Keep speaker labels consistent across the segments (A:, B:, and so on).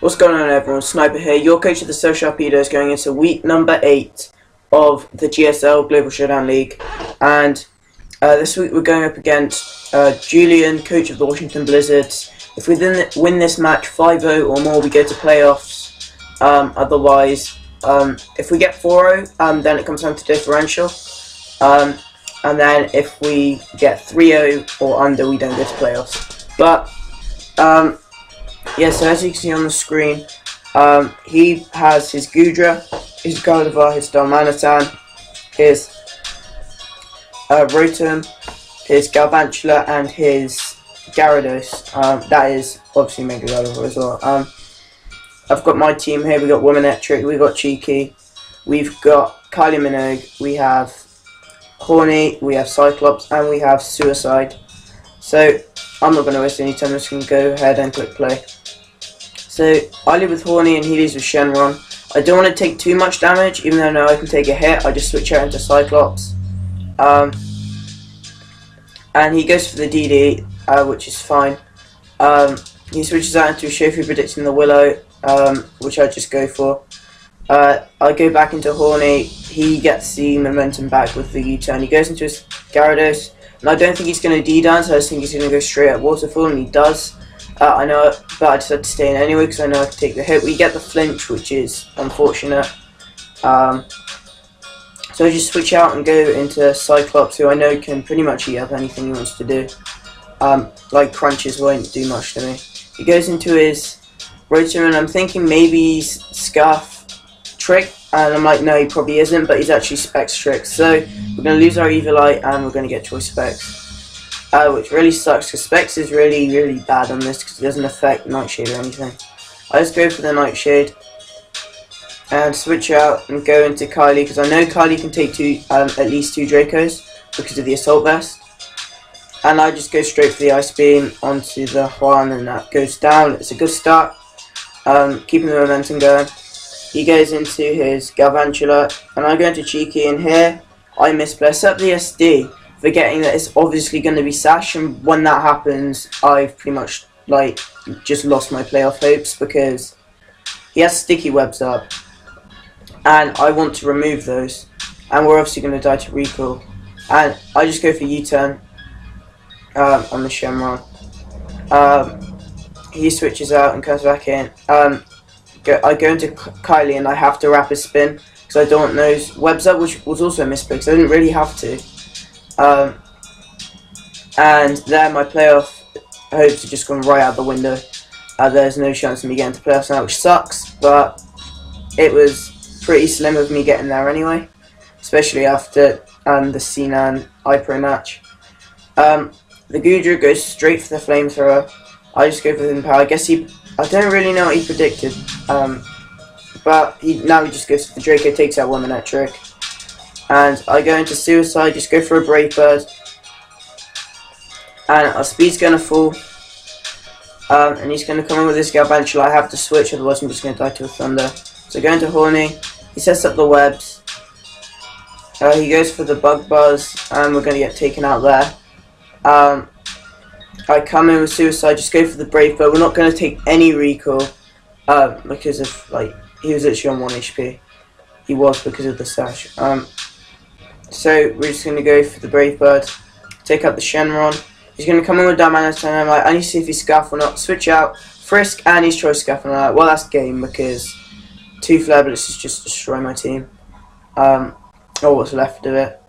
A: What's going on, everyone? Sniper here, your coach of the Sharpedos, going into week number 8 of the GSL Global Showdown League. And this week we're going up against Julian, coach of the Washington Blizzards. If we win this match 5-0 or more, we go to playoffs. Otherwise, if we get 4-0, then it comes down to differential. And then if we get 3-0 or under, we don't go to playoffs. But yeah, so as you can see on the screen, he has his Gudra, his Gardevoir, his Darmanitan, his Rotom, his Galvantula, and his Gyarados. That is obviously Mega Gardevoir as well. I've got my team here. We've got Womanetric, we've got Cheeky, we've got Kylie Minogue, we have Horny, we have Cyclops, and we have Suicide. So I'm not going to waste any time, I'm just going to go ahead and click play. So I lead with Horny and he leads with Shenron. I don't want to take too much damage, even though I know I can take a hit. I just switch out into Cyclops. And he goes for the DD, which is fine. He switches out into a Shofu, predicting the Willow, which I just go for. I go back into Horny. He gets the momentum back with the U-turn. He goes into his Gyarados. And I don't think he's going to D-dance, so I just think he's going to go straight at Waterfall, and he does. I know, but I decided to stay in anyway because I know I can take the hit. We get the flinch, which is unfortunate. So I just switch out and go into Cyclops, who I know can pretty much eat up anything he wants to do. Like crunches won't do much to me. He goes into his Rotom, and I'm thinking maybe he's Scarf Trick, and I'm like, no, he probably isn't, but he's actually Specs Trick. So we're going to lose our Eviolite, and we're going to get Choice Specs. Which really sucks, because Specs is really, really bad on this, because it doesn't affect Nightshade or anything. I just go for the Nightshade, and switch out and go into Kylie, because I know Kylie can take at least 2 Dracos, because of the Assault Vest. And I just go straight for the Ice Beam onto the Juan, and that goes down. It's a good start, keeping the momentum going. He goes into his Galvantula, and I go into Cheeky, and here I misplay. Up the SD, forgetting that it's obviously going to be Sash, and when that happens, I've pretty much just lost my playoff hopes, because he has sticky webs up, and I want to remove those, and we're obviously going to die to recall, and I just go for U-turn on the Shenron. He switches out and comes back in. I go into Kylie, and I have to rapid spin because I don't want those webs up, which was also a mistake, so I didn't really have to. And there my playoff hopes have just gone right out the window. There's no chance of me getting to playoffs now, which sucks, but it was pretty slim of me getting there anyway, especially after the Sinan iPro match. The Gudra goes straight for the Flamethrower. I just go for the Power. I don't really know what he predicted, but now he just goes for the Draco, takes out Womanetric. And I go into Suicide, just go for a Brave Bird. And our speed's going to fall. And he's going to come in with this Galvantula. I have to switch, otherwise I'm just going to die to a Thunder. So I go into Horny. He sets up the webs. He goes for the Bug Buzz, and we're going to get taken out there. I come in with Suicide, just go for the Brave Bird. We're not going to take any recall, because of, he was literally on 1 HP. He was because of the Sash. So we're just going to go for the Brave Bird, take out the Shenron. He's going to come in with Darmanitan, and I'm like, I need to see if he's Scarf or not. Switch out, Frisk, and he's Choice Scarf, and I'm like, well, that's game, because 2 Flare Blitzes just destroy my team. Or what's left of it.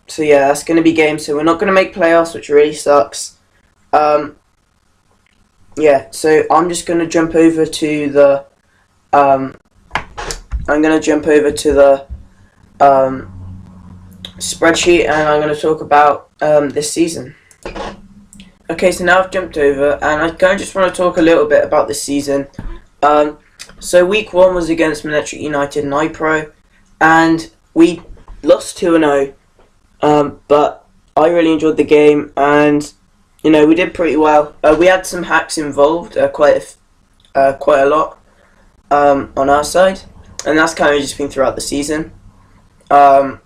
A: So yeah, that's going to be game, so we're not going to make playoffs, which really sucks. Yeah, so I'm just going to jump over to the, spreadsheet, and I'm going to talk about this season. Okay, so now I've jumped over, and I kind of just want to talk a little bit about this season. So week 1 was against Monetric United and iPro, and we lost 2-0. But I really enjoyed the game, and we did pretty well. We had some hacks involved, quite a lot on our side, and that's kind of just been throughout the season. But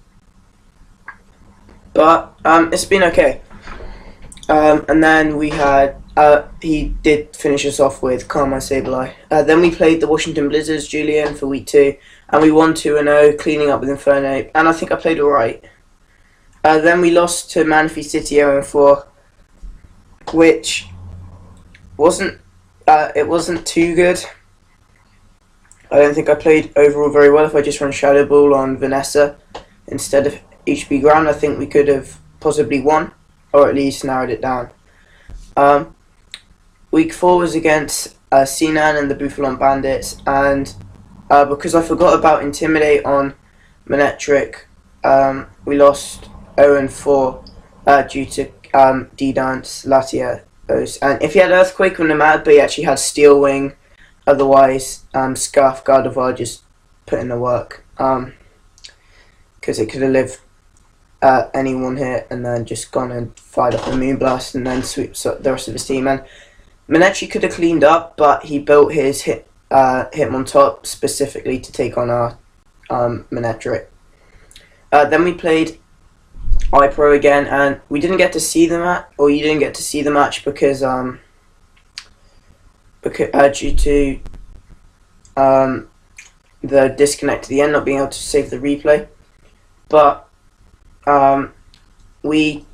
A: it's been okay. And then we had he did finish us off with Calm My Sableye. Then we played the Washington Blizzards, Julian, for week 2, and we won 2-0, cleaning up with Infernape, and I think I played alright. Then we lost to Manphy City 0-4, which wasn't too good. I don't think I played overall very well. If I just run Shadow Ball on Vanessa instead of HB Ground, I think we could have possibly won, or at least narrowed it down. Week 4 was against Sinan and the Bouffalon Bandits, and because I forgot about Intimidate on Manectric, we lost 0-4 due to D-Dance, Latios. And if he had Earthquake, it wouldn't have mattered, but he actually had Steel Wing. Otherwise, Scarf Gardevoir just put in the work, because it could have lived any one hit and then just gone and fired up the Moonblast and then sweeps up the rest of his team. And Manectric could have cleaned up, but he built his Hitmontop specifically to take on our Manectric. Then we played iPro again, and we didn't get to see the match, or you didn't get to see the match because due to the disconnect at the end, not being able to save the replay. But we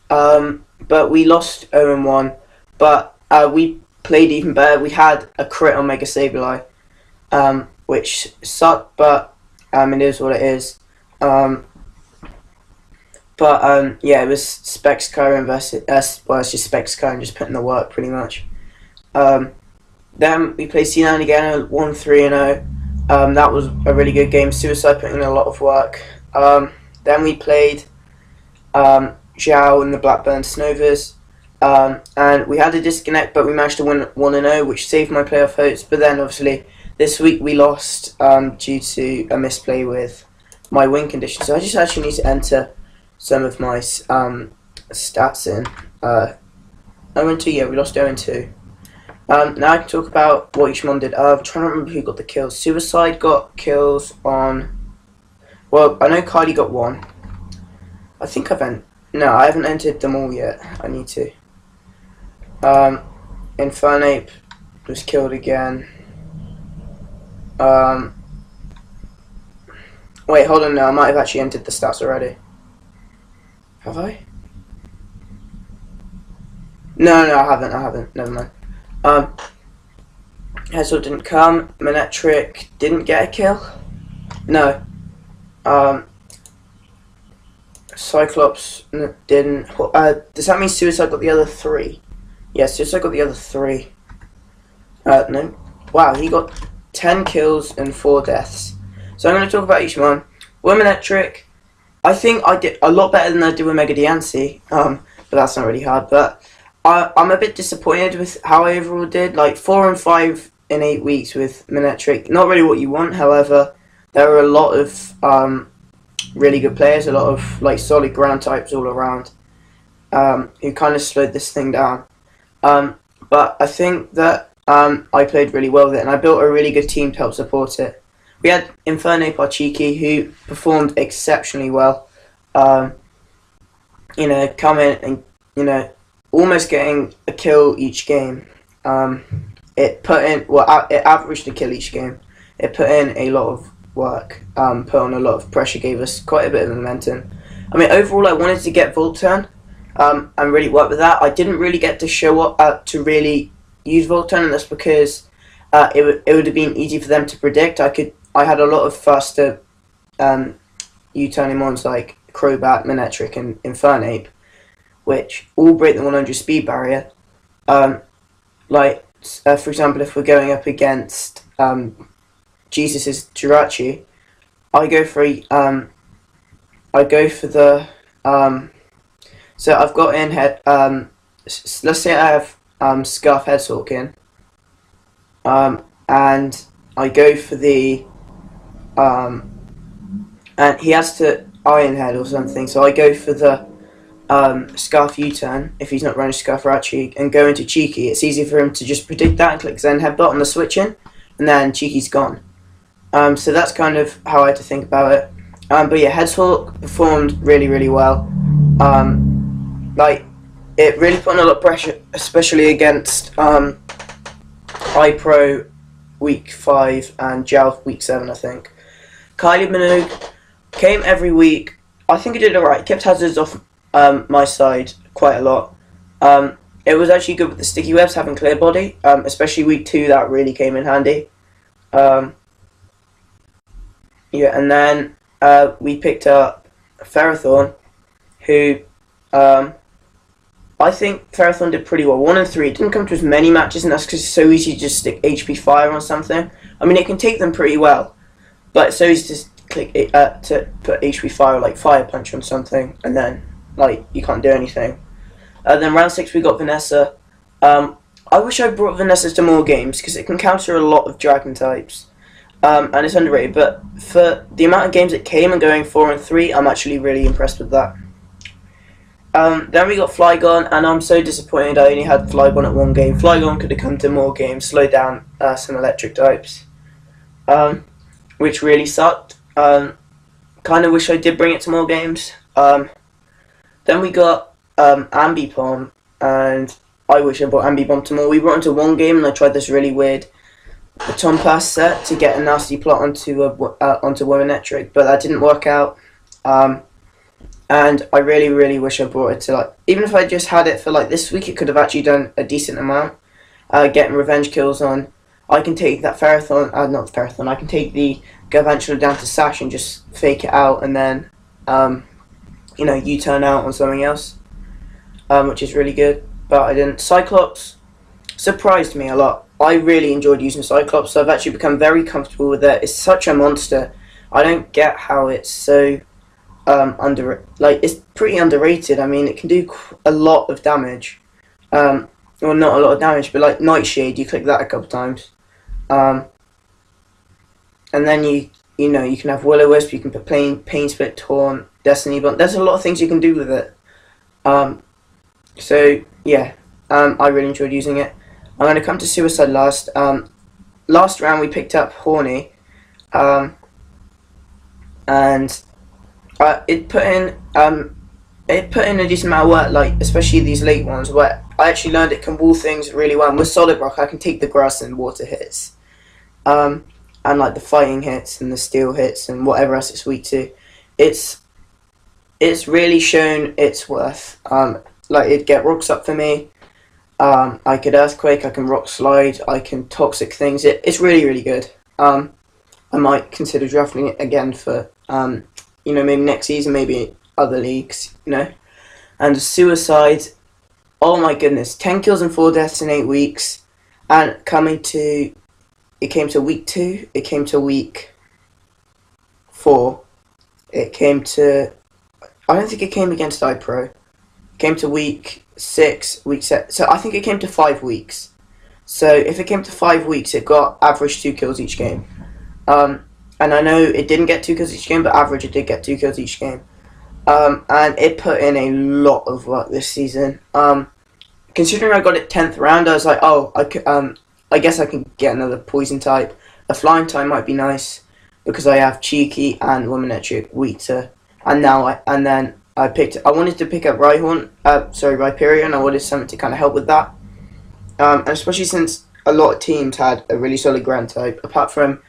A: lost 0-1. But we played even better. We had a crit on Mega Sableye, which sucked, but it is what it is. Yeah, it was Spec Skyrim versus well, it's just Spec Skyrim just putting the work pretty much. Then we played C9 again, 1-3-0. That was a really good game. Suicide putting in a lot of work. Then we played Zhao and the Blackburn Snovers. And we had a disconnect, but we managed to win 1-0, which saved my playoff hopes. But then, obviously, this week we lost due to a misplay with my win condition. So I just actually need to enter some of my stats in. 0-2, yeah, we lost 0-2. Now I can talk about what each one did. I'm trying to remember who got the kills. Suicide got kills on... Well, I know Kylie got 1. I think No, I haven't entered them all yet. I need to. Infernape was killed again. Wait, hold on, no, I might have actually entered the stats already. Have I? No, I haven't. Never mind. Hazel didn't come. Manectric didn't get a kill. No. Cyclops didn't. Does that mean Suicide got the other 3? Yes, Suicide got the other 3. No. Wow, he got 10 kills and 4 deaths. So I'm going to talk about each one. With Manectric, I think I did a lot better than I did with Mega Diancie. But that's not really hard. But I'm a bit disappointed with how I overall did. Like 4 and 5 in 8 weeks with Manectric. Not really what you want. However, there are a lot of really good players, a lot of like solid ground types all around, who kind of slowed this thing down. But I think that I played really well with it, and I built a really good team to help support it. We had Infernape Cheeky, who performed exceptionally well. Come in and almost getting a kill each game. It averaged a kill each game. It put in a lot of work, put on a lot of pressure, gave us quite a bit of momentum. I mean, overall, I wanted to get Volt Turn, and really work with that. I didn't really get to show up to really use Volt Turn, and that's because it would have been easy for them to predict. I had a lot of faster U-turning mons like Crobat, Manectric, and Infernape, which all break the 100 speed barrier. For example, if we're going up against Jesus' Jirachi, I go for so I've got in head. Let's say I have Scarf Headhawk in, and I go for the and he has to Iron Head or something. So I go for the Scarf U-turn if he's not running Scarf Rachi and go into Cheeky. It's easy for him to just predict that and click Zen Headbutt on the switch in, and then Cheeky's gone. So that's kind of how I had to think about it. But yeah, Headhawk performed really, really well. it really put on a lot of pressure, especially against iPro week 5 and Gel week 7, I think. Kylie Minogue came every week. I think he did alright. Kept hazards off my side quite a lot. It was actually good with the sticky webs having clear body, especially week 2. That really came in handy. Yeah, and then we picked up Ferrothorn, who I think Ferrothorn did pretty well. 1 and 3. It didn't come to as many matches, and that's because it's so easy to just stick HP Fire on something. I mean, it can take them pretty well, but it's so easy to click it, to put HP Fire, like Fire Punch on something, and then like you can't do anything. Then round 6 we got Vanessa. I wish I brought Vanessa to more games because it can counter a lot of Dragon types, and it's underrated. But for the amount of games it came and going 4 and 3, I'm actually really impressed with that. Then we got Flygon, and I'm so disappointed I only had Flygon at 1 game. Flygon could have come to more games, slowed down some electric types, which really sucked. Kind of wish I did bring it to more games. Then we got Ambipom, and I wish I brought Ambipom to more. We brought him to 1 game, and I tried this really weird baton pass set to get a nasty plot onto Womanetric, but that didn't work out. And I really, really wish I brought it to, like, even if I just had it for like this week, it could have actually done a decent amount. Getting revenge kills on. I can take that Ferrothorn, not Ferrothorn, I can take the Garvantula down to Sash and just fake it out, and then, you know, U-turn out on something else, which is really good, but I didn't. Cyclops surprised me a lot. I really enjoyed using Cyclops, so I've actually become very comfortable with it. It's such a monster. I don't get how it's so it's pretty underrated. I mean, it can do a lot of damage. Well, not a lot of damage, but like Nightshade, you click that a couple times, and then you can have Will-O-Wisp, you can put Pain Split, Taunt, Destiny Bond. There's a lot of things you can do with it. So yeah, I really enjoyed using it. I'm going to come to Suicide last. Last round we picked up Horny, and it put in a decent amount of work, like especially these late ones where I actually learned it can wall things really well. And with Solid Rock, I can take the grass and water hits, and like the fighting hits and the steel hits and whatever else it's weak to. It's really shown its worth. Like it'd get rocks up for me. I could Earthquake, I can Rock Slide, I can Toxic things. It's really, really good. I might consider drafting it again for maybe next season, maybe other leagues, And Suicide, oh my goodness, 10 kills and 4 deaths in 8 weeks, and it came to week 2, it came to week 4, it came to, I don't think it came against iPro, it came to week 6, week 7, so I think it came to 5 weeks. So if it came to 5 weeks, it got average 2 kills each game. And I know it didn't get 2 kills each game, but average it did get 2 kills each game. And it put in a lot of work this season. Considering I got it 10th round, I was like, oh, I guess I can get another poison type. A flying type might be nice because I have Cheeky and Womanetric weak to. And then I wanted to pick up Rhyperior. I wanted something to kind of help with that. And especially since a lot of teams had a really solid ground type, apart from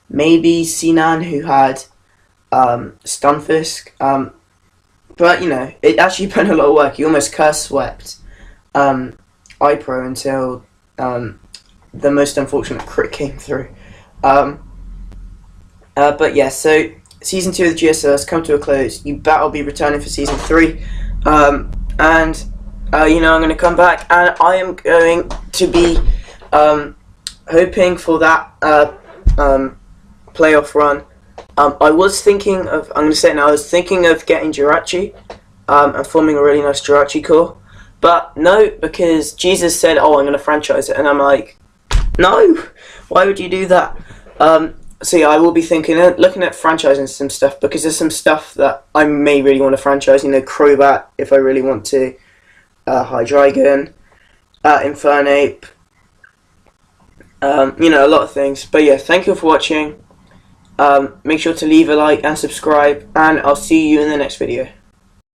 A: maybe Sinan, who had Stunfisk, but it actually put in a lot of work. He almost curse swept iPro until the most unfortunate crit came through. But yeah, so season 2 of the GSL has come to a close. You bet I'll be returning for season 3, and I'm going to come back, and I am going to be hoping for that playoff run. I was thinking of, I was thinking of getting Jirachi and forming a really nice Jirachi core, but no, because Jesus said, oh, I'm going to franchise it, and I'm like, no, why would you do that? So yeah, I will be looking at franchising some stuff, because there's some stuff that I may really want to franchise, Crobat, if I really want to, Hydreigon, Infernape, a lot of things. But yeah, thank you for watching. Make sure to leave a like and subscribe, and I'll see you in the next video.